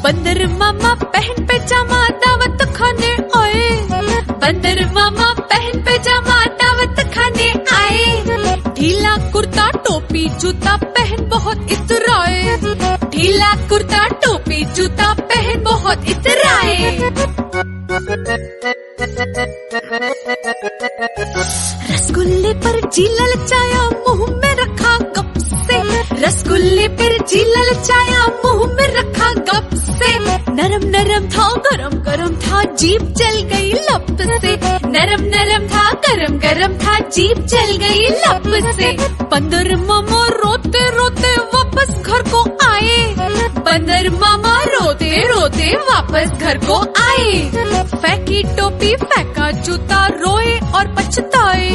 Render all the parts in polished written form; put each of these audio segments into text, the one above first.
बंदर मामा पहन पैजामा दावत खाने आए। बंदर मामा पहन पैजामा दावत खाने आए। ढीला कुर्ता टोपी जूता पहन बहुत इतराए। ढीला कुर्ता टोपी जूता पहन बहुत इतराए। रसगुल्ले पर जी ललचाया मुंह में रखा गप से। रसगुल्ले पर जी ललचाया मुंह में रखा गप से। नरम नरम था गरम गरम था जीभ जल गई लप से। नरम नरम था गरम गरम था जीभ जल गई लप से। बंदर मामा रोते रोते वापस घर को आए। बंदर मामा रोते रोते वापस घर को आए। फेंकी टोपी फेंका जूता रोए और पछताए।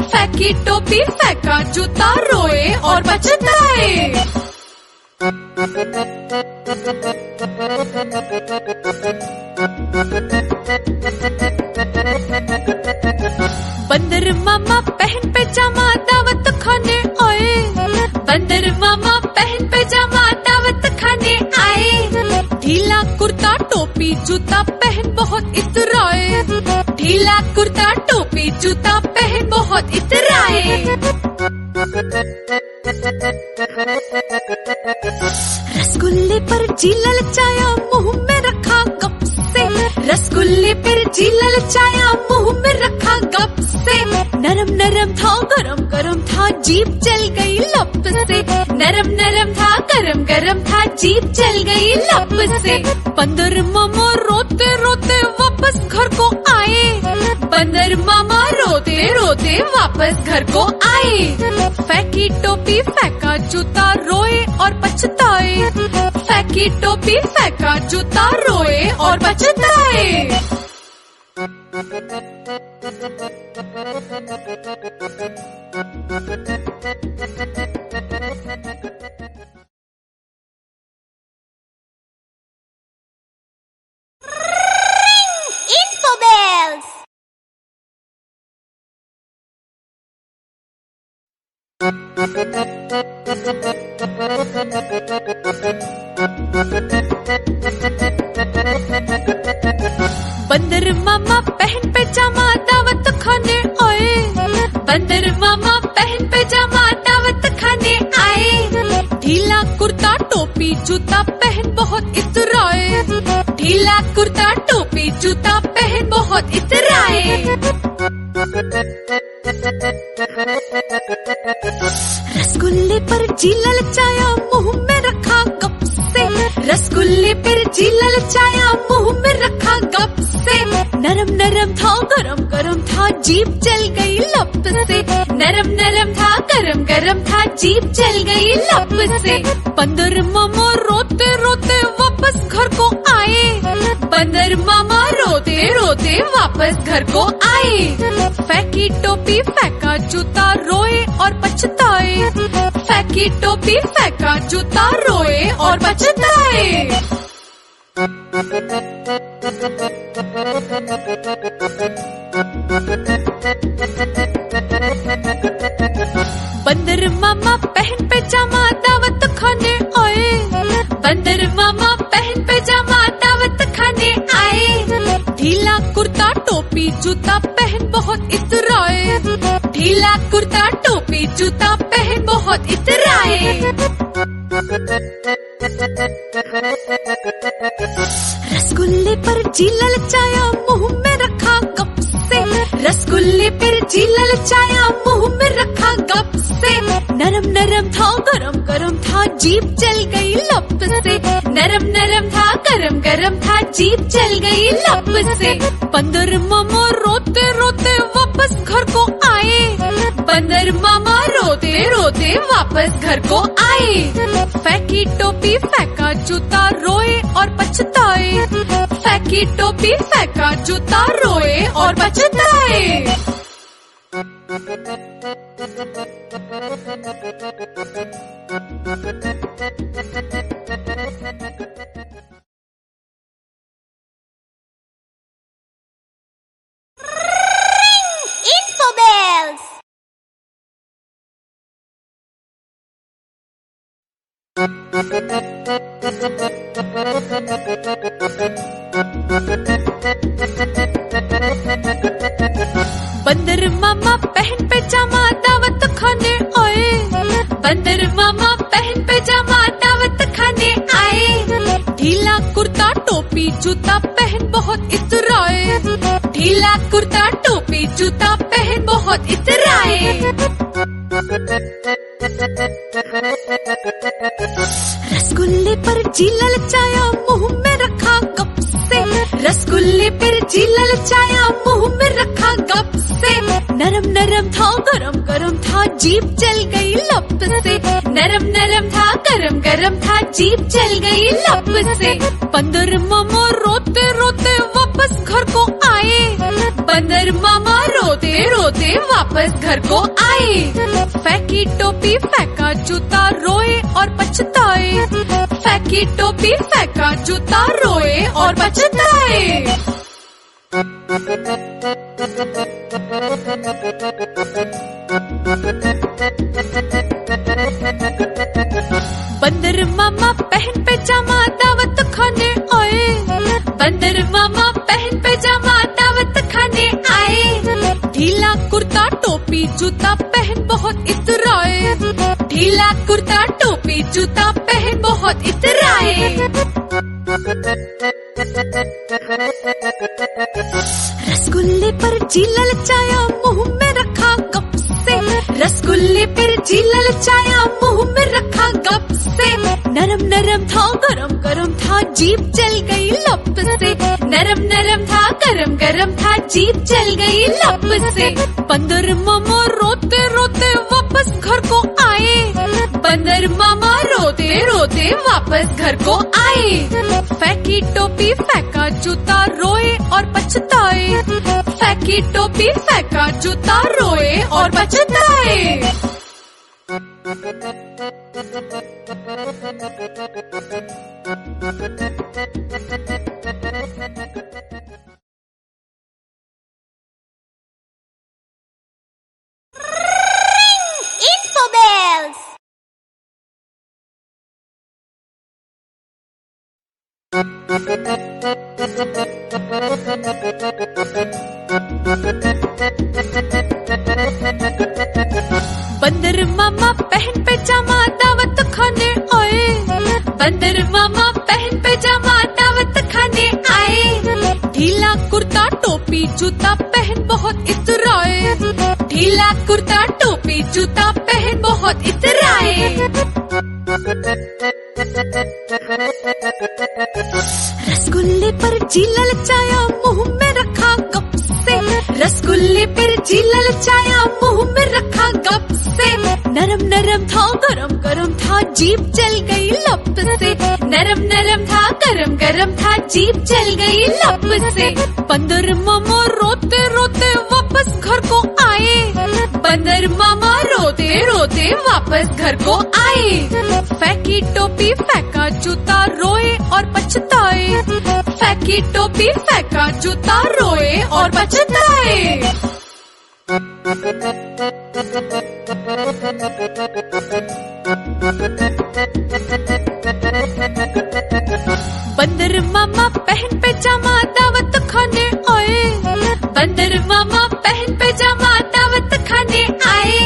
फेंकी टोपी फेंका जूता रोए और पछताए। बंदर मामा पहन पैजामा दावत खाने आए। बंदर मामा पहन पैजामा दावत खाने आए। ढीला कुर्ता टोपी जूता पहन बहुत इतराए। ढीला कुर्ता टोपी जूता पहन बहुत इतराए। रसगुल्ले पर जी ललचाया मुंह में रखा गप से। रसगुल्ले पर जी ललचाया मुंह में रखा गप से। नरम नरम था गरम गरम था जीभ जल गई लप से। नरम नरम था गरम गरम था जीभ जल गई लप से। बंदर मामा रोते रोते वापस घर को आए। बंदर मामा रोते रोते वापस घर को आए। फेंकी टोपी फेंका जूता रोए और पछताए। फेंकी टोपी फेंका जूता रोए और पछताए। Infobells! बंदर मामा पहन पैजामा दावत खाने आए। बंदर मामा पहन पैजामा दावत खाने आए। ढीला कुर्ता टोपी जूता पहन बहुत इतराए। ढीला कुर्ता टोपी जूता पहन बहुत इतराए। रसगुल्ले पर जी ललचाया मुंह में रखा गप से। रसगुल्ले पर जी ललचाया मुंह में रखा गप से। नरम नरम था गरम गरम था जीभ जल गई लप से। नरम नरम था गरम गरम था जीभ जल गई लप से। बंदर मामा रोते रोते वापस घर को आए। बंदर मामा रोते रोते वापस घर को आए। फेंकी टोपी फेंका जूता रोए और पछताए। फेंकी टोपी फेंका जूता रोए और पछताए। बंदर मामा पहन पैजामा दावत खाने आए। बंदर मामा पहन पैजामा दावत खाने आए। ढीला कुर्ता टोपी जूता पहन बहुत इतराए। ढीला कुर्ता टोपी जूता पहन बहुत इतराए। रसगुल्ले पर जी ललचाया मुंह में रखा गप से। रसगुल्ले पर जी ललचाया मुंह में रखा गप से। नरम नरम था गरम गरम था जीभ जल गई लप से। नरम नरम था गरम गरम था जीभ जल गई लप से। बंदर मामा रोते रोते वापस घर को आए। बंदर मामा रोते रोते वापस घर को आए। फेंकी टोपी फेंका जूता रोए और पछताए। फेंकी टोपी फेंका जूता रोए और पछताए। Infobells! बंदर मामा पहन पैजामा दावत खाने आए। बंदर मामा पहन पैजामा दावत खाने आए। ढीला कुर्ता टोपी जूता पहन बहुत इतराए। ढीला कुर्ता टोपी जूता पहन बहुत इतराए। रसगुल्ले पर जी ललचाया मुंह में रखा गप से। रसगुल्ले पर जी ललचाया मुंह में रखा गप से। नरम नरम था गरम गरम था जीभ जल गई लप से। नरम नरम था गरम गरम था जीभ जल गई लप से। बंदर मामा रोते रोते वापस घर को आए। बंदर मामा रोते रोते वापस घर को आए। फेंकी टोपी फेंका जूता रोए और पछताए। फेंकी टोपी फेंका जूता रोए और पछताए। बंदर मामा पहन पैजामा दावत खाने आए। बंदर मामा पहन पैजामा दावत खाने आए। ढीला कुर्ता टोपी जूता पहन बहुत इतराए। ढीला कुर्ता टोपी जूता पहन बहुत इतराए। रसगुल्ले पर जी ललचाया मुंह में रखा गप से। रसगुल्ले पर जी ललचाया मुंह में रखा गप से। नरम नरम था गरम गरम था जीभ जल गई लप से। नरम नरम था गरम गरम था जीभ जल गई लप से। बंदर मामा रोते रोते वापस घर को आए। बंदर मामा रोते रोते वापस घर को आए। फेंकी टोपी फेंका जूता रोए और पछताए। फेंकी टोपी फेंका जूता रोए और पछताए। Info bells. बंदर मामा पहन पैजामा दावत खाने आए। बंदर मामा पहन पैजामा दावत खाने आए। ढीला कुर्ता टोपी जूता पहन बहुत इतराए। ढीला कुर्ता टोपी जूता पहन बहुत इतराए। रसगुल्ले पर जी ललचाया मुंह में रखा गप से। रसगुल्ले पर जी ललचाया मुंह में रखा गप से। नरम नरम था गरम गरम था जीभ जल गई लप से। नरम नरम था गरम गरम था जीभ जल गई लप से। बंदर मामा रोते रोते वापस घर को आए। बंदर मामा रोते रोते वापस घर को आए। फेंकी टोपी फेंका जूता रोए और पछताए। फेंकी टोपी फेंका जूता रोए और पछताए। बंदर मामा पहन पैजामा दावत खाने आए। बंदर मामा पहन पैजामा दावत खाने आए।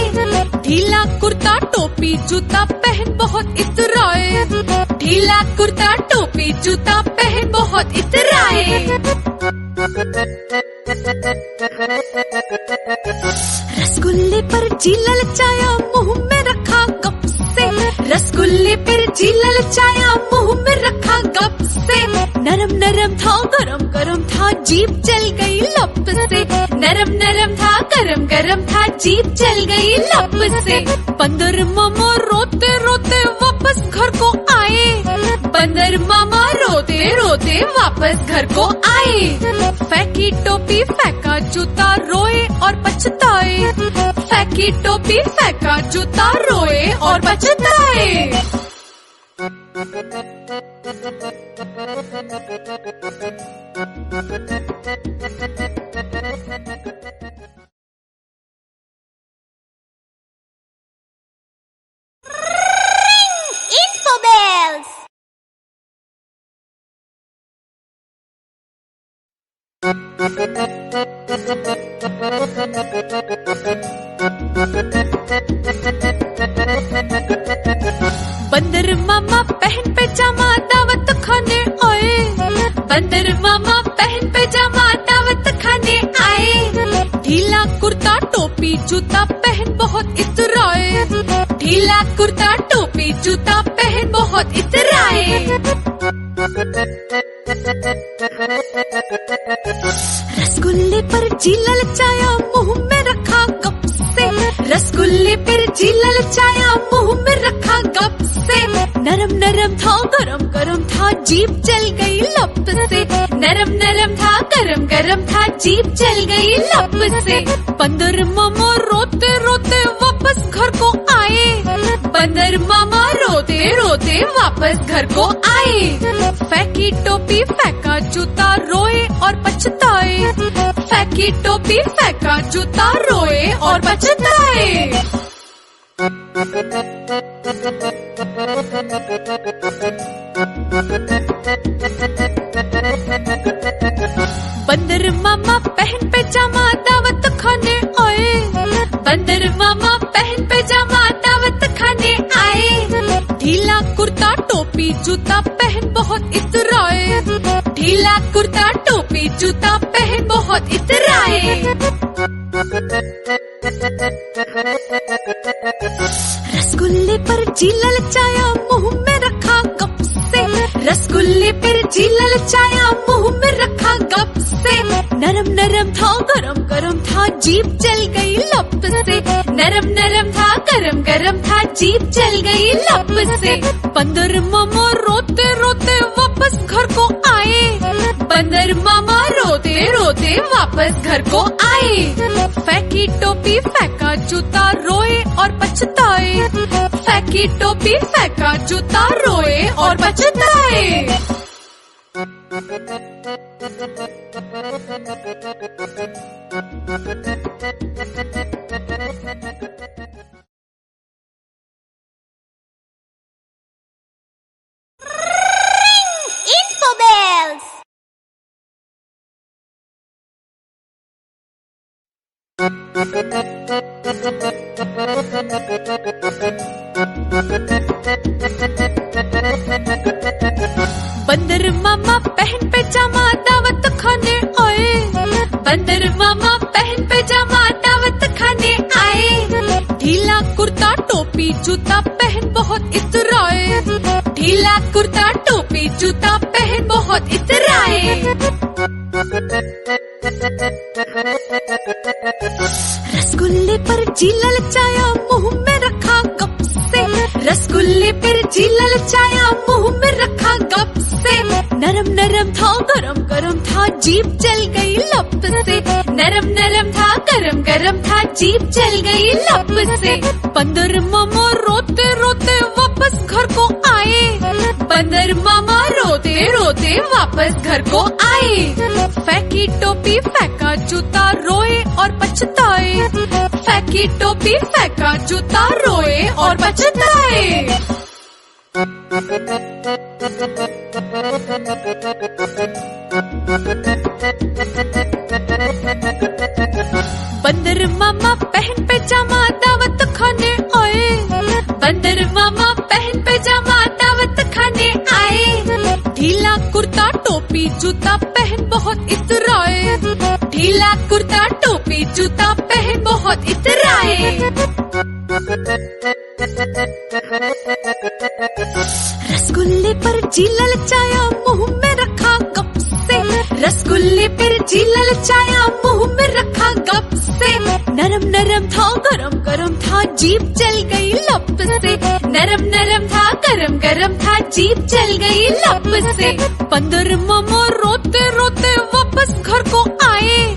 ढीला कुर्ता टोपी जूता पहन बहुत इतराए। ढीला कुर्ता टोपी जूता पहन बहुत इतराए। रसगुल्ले पर जी ललचाया मुंह में रखा गप से। रसगुल्ले पर जी ललचाया मुंह में रखा गप से। नरम नरम था गरम गरम था जीभ जल गई लप से। नरम नरम था गरम गरम था जीभ जल गई लप से। बंदर मामा रोते रोते वापस घर को आए। बंदर मामा रोते रोते वापस घर को आए। फेंकी टोपी फेंका जूता रोए और पछताए। फेंकी टोपी फेंका जूता रोए और पछताए। Info bells. बंदर मामा पहन पैजामा दावत खाने आए। बंदर मामा पहन पैजामा दावत खाने आए। ढीला कुर्ता टोपी जूता पहन बहुत इतराए। ढीला कुर्ता टोपी जूता पहन बहुत इतराए। रसगुल्ले पर जी ललचाया मुंह में रखा गप से। रसगुल्ले पर जी ललचाया मुंह में रखा गप से। नरम नरम था गरम गरम था जीभ जल गई लप से। नरम नरम था गरम गरम था जीभ जल गई लप से। बंदर मामा रोते रोते वापस घर को आए। बंदर मामा रोते रोते वापस घर को आए। फेंकी टोपी फेंका जूता रोए और पछताए। फेंकी टोपी फेंका जूता रोए और पछताए। बंदर मामा पहन पैजामा दावत खाने आए। बंदर मामा पहन पैजामा दावत खाने आए। ढीला कुर्ता टोपी जूता पहन बहुत इतराए। ढीला कुर्ता टोपी जूता पहन बहुत इतराए। रसगुल्ले पर जी ललचाया मुंह में रखा गप से। रसगुल्ले पर जी ललचाया मुंह में रखा गप से। नरम नरम था गरम गरम था जीभ जल गई लप से। नरम नरम था गरम गरम था जीभ जल गई लप से। बंदर मामा रोते रोते वापस घर को आए। बंदर मामा रोते रोते वापस घर को आए। फेंकी टोपी फेंका जूता रोए और पछताए। फेंकी टोपी फेंका जूता रोए और पछताए। Info bells. बंदर मामा पहन पैजामा दावत खाने आए। बंदर मामा पहन पैजामा दावत खाने आए। ढीला कुर्ता टोपी जूता पहन बहुत इतराए। ढीला कुर्ता टोपी जूता पहन बहुत इतराए। रसगुल्ले पर जी ललचाया मुंह में रखा गप से। रसगुल्ले पर जी ललचाया मुंह में रखा गप से। नरम नरम था गरम गरम था जीभ जल गई लप से। नरम नरम था गरम गरम था जीभ जल गई लप से। बंदर मामा रोते रोते वापस घर को आए। बंदर मामा रोते रोते वापस घर को आए। फेंकी टोपी फेंका जूता रोए और पछताए। फेंकी टोपी फेंका जूता रोए और पछताए। बंदर मामा पहन पैजामा दावत खाने आए। बंदर मामा पहन पैजामा दावत खाने आए। ढीला कुर्ता टोपी जूता पहन बहुत इतराए। ढीला कुर्ता टोपी जूता पहन बहुत इतराए। रसगुल्ले पर जी ललचाया मुंह में रखा गप से। रसगुल्ले पर जी ललचाया मुंह में रखा गप से। नरम नरम था गरम गरम था जीभ जल गई लप से। नरम नरम था गरम गरम था जीभ जल गई लप से। बंदर मामा रोते रोते वापस घर को आए।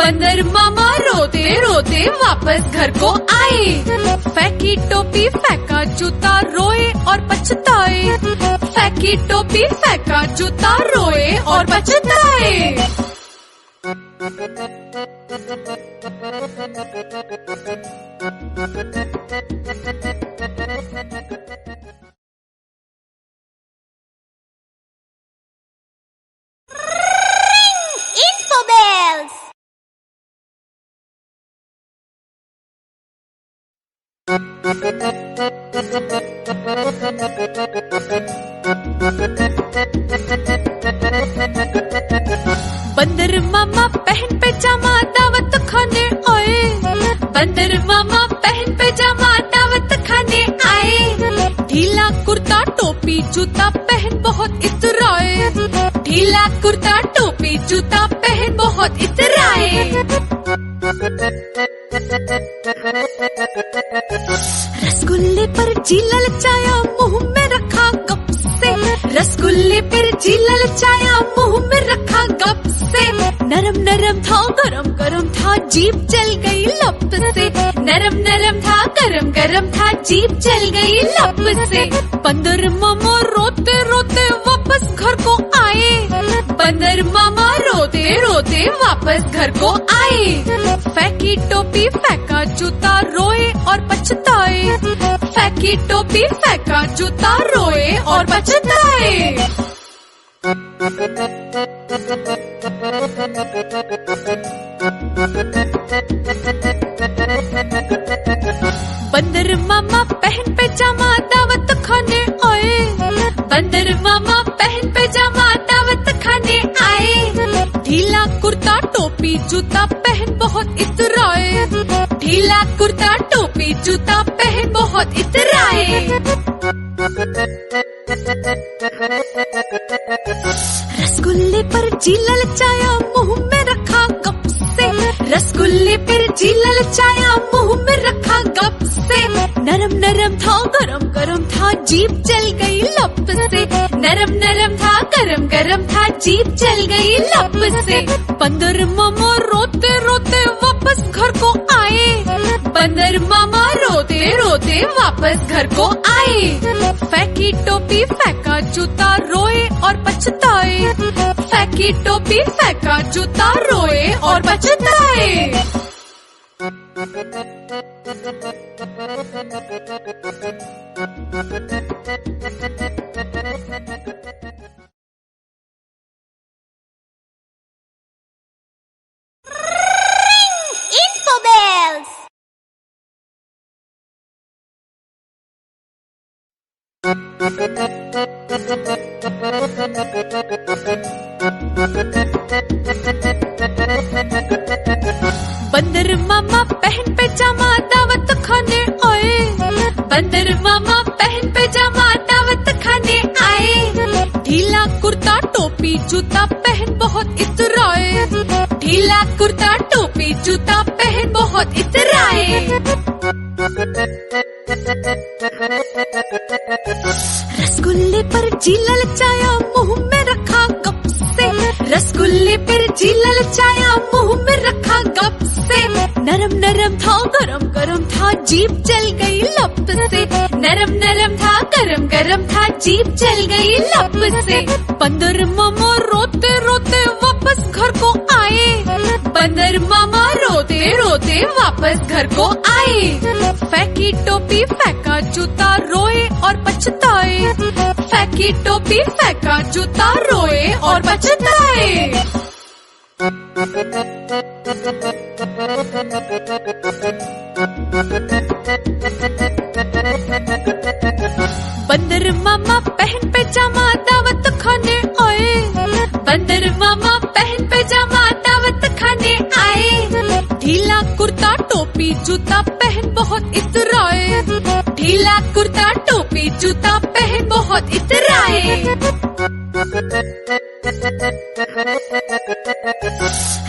बंदर मामा रोते रोते वापस घर को आए। फेंकी टोपी फेंका जूता रोए और पछताए। फेंकी टोपी फेंका जूता रोए और पछताए। Info bells. बंदर मामा पहन पैजामा दावत खाने आए। बंदर मामा पहन पैजामा दावत खाने आए। ढीला कुर्ता टोपी जूता पहन बहुत इतराए। ढीला कुर्ता टोपी जूता पहन बहुत इतराए। रसगुल्ले पर जी ललचाया मुंह में रखा गप से। रसगुल्ले पर जी ललचाया मुंह में रखा गप से। नरम नरम था गरम गरम था जीभ जल गई लप से। नरम नरम था गरम गरम था जीभ जल गई लप से। बंदर मामा रोते रोते वापस घर को आए। बंदर मामा रोते रोते वापस घर को आए। फेंकी टोपी फेंका जूता रोए और पछताए। फेंकी टोपी फेंका जूता रोए और पछताए। बंदर मामा पहन पैजामा दावत खाने आए। बंदर मामा पहन पैजामा दावत खाने आए। ढीला कुर्ता टोपी जूता पहन बहुत इतराए। ढीला कुर्ता टोपी जूता पहन बहुत इतराए। रसगुल्ले पर जी ललचाया मुंह में रखा गप से। रसगुल्ले पर जी ललचाया मुंह में रखा गप से। नरम नरम था गरम गरम था जीभ जल गई लप से। नरम नरम था गरम गरम था जीभ जल गई लप से। बंदर मामा रोते रोते वापस घर को आए। बंदर मामा रोते रोते वापस घर को आए। फेंकी टोपी फेंका जूता रोए और पछताए। फेंकी टोपी फेंका जूता रोए और पछताए। Info bells. बंदर मामा पहन पैजामा दावत खाने आए। बंदर मामा पहन पैजामा दावत खाने आए। ढीला कुर्ता टोपी जूता पहन बहुत इतराए। ढीला कुर्ता टोपी जूता पहन बहुत इतराए। रसगुल्ले पर जी ललचाया मुंह में रखा गप से। रसगुल्ले पर जी ललचाया मुंह में रखा गप से। नरम नरम था गरम गरम था जीभ जल गई लप से। नरम नरम था गरम गरम था जीभ जल गई लप से। बंदर मामा रोते रोते वापस घर को आए। बंदर मामा रोते रोते वापस घर को आए। फेंकी टोपी फेंका जूता रोए और पछताए। फेंकी टोपी फेंका जूता रोए और पछताए। बंदर मामा पहन पैजामा दावत खाने आए। बंदर मामा पहन पैजामा दावत खाने आए। ढीला कुर्ता टोपी जूता पहन बहुत इतराए। ढीला कुर्ता टोपी जूता पहन बहुत इतराए।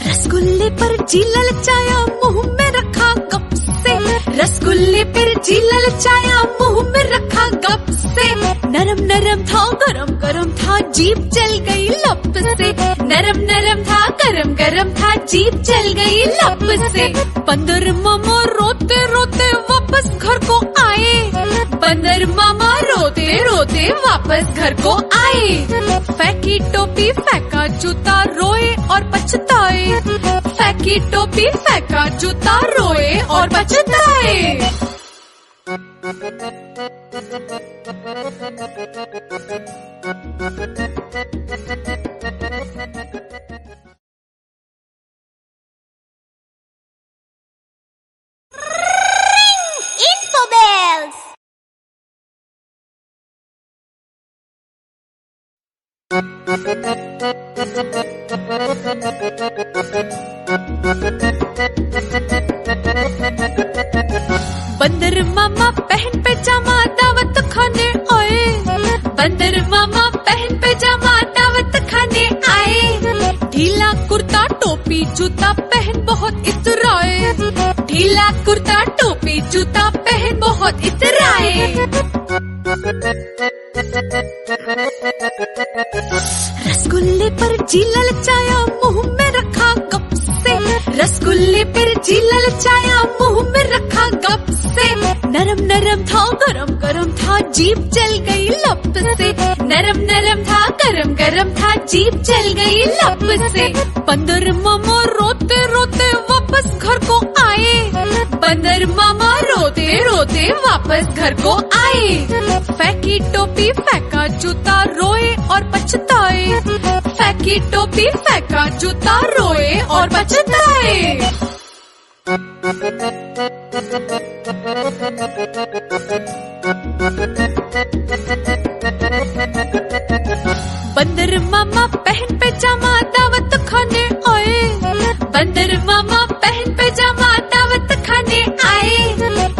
रसगुल्ले पर जी ललचाया मुंह में रखा गप से। रसगुल्ले पर जी ललचाया मुंह में रखा गप से। नरम नरम था गरम गरम था जीभ जल गई लप से। नरम नरम था गरम गरम था जीभ जल गई लप से। बंदर मामा रोते रोते वापस घर को आए। बंदर मामा रोते रोते वापस घर को आए। फेंकी टोपी फेंका जूता रोए और पछताए। फेंकी टोपी फेंका जूता रोए और पछताए। Info bells. बंदर मामा पहन पैजामा दावत खाने आए, बंदर मामा पहन पैजामा दावत खाने आए। ढीला कुर्ता टोपी जूता पहन बहुत इतराए, ढीला कुर्ता टोपी जूता पहन बहुत इतराए। रसगुल्ले पर जी ललचाया मुंह में रखा गप से, रसगुल्ले पर जी ललचाया मुंह में रखा गप से। नरम नरम था गरम गरम था जीभ जल गई लप से, नरम नरम था गरम गरम था जीभ जल गई लप से। बंदर मामा रोते रोते वापस घर को आए, बंदर मामा रोते रोते वापस घर को आए। फेंकी टोपी फेंका जूता रोए और पछताए, फेंकी टोपी फेंका जूता रोए और पछताए। बंदर मामा पहन पैजामा दावत खाने आए, बंदर मामा पहन पैजामा दावत खाने आए।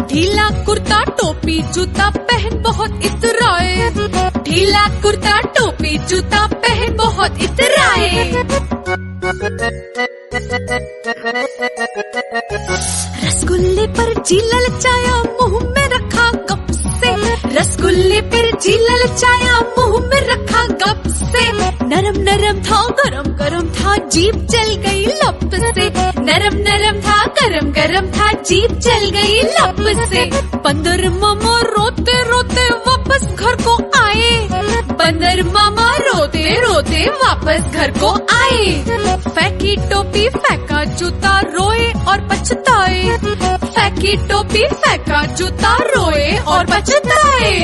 ढीला कुर्ता टोपी जूता पहन बहुत इतराए, ढीला कुर्ता टोपी जूता पहन बहुत इतराए। रसगुल्ले पर जी ललचाया मुंह में रखा गप से, रसगुल्ले पर जी ललचाया मुंह में रखा गप से। नरम नरम था गरम गरम था जीभ जल गई लप से, नरम नरम था गरम गरम था जीभ जल गई लप से। बंदर मामा रोते रोते वापस घर को आए, बंदर मामा रोते रोते वापस घर को आए। फेंकी टोपी फेंका जूता रोए और पछताए, फेंकी टोपी फेंका जूता रोए और पछताए।